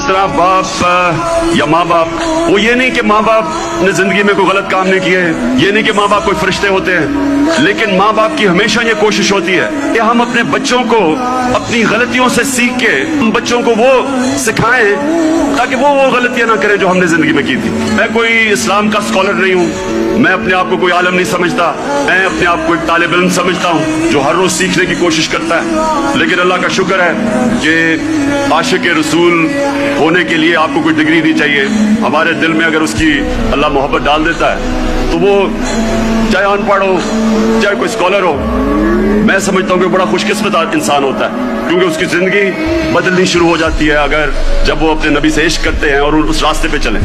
طرح باپ یا ماں باپ، وہ یہ نہیں کہ ماں باپ نے زندگی میں کوئی غلط کام نہیں کیے، یہ نہیں کہ ماں باپ کوئی فرشتے ہوتے ہیں، لیکن ماں باپ کی ہمیشہ یہ کوشش ہوتی ہے کہ ہم اپنے بچوں کو اپنی غلطیوں سے سیکھ کے ہم بچوں کو وہ سکھائیں تاکہ وہ غلطیاں نہ کریں جو ہم نے زندگی میں کی تھی۔ میں کوئی اسلام کا اسکالر نہیں ہوں، میں اپنے آپ کو کوئی عالم نہیں سمجھتا، میں اپنے آپ کو ایک طالب علم سمجھتا ہوں جو ہر روز سیکھنے کی کوشش کرتا ہے، لیکن اللہ کا شکر ہے کہ عاشق رسول ہونے کے لیے آپ کو کوئی ڈگری نہیں چاہیے۔ ہمارے دل میں اگر اس کی اللہ محبت ڈال دیتا ہے تو وہ چاہے ان پڑھ ہو چاہے کوئی اسکالر ہو، میں سمجھتا ہوں کہ بڑا خوش قسمت انسان ہوتا ہے، کیونکہ اس کی زندگی بدلنی شروع ہو جاتی ہے اگر جب وہ اپنے نبی سے عشق کرتے ہیں اور اس راستے پہ چلیں۔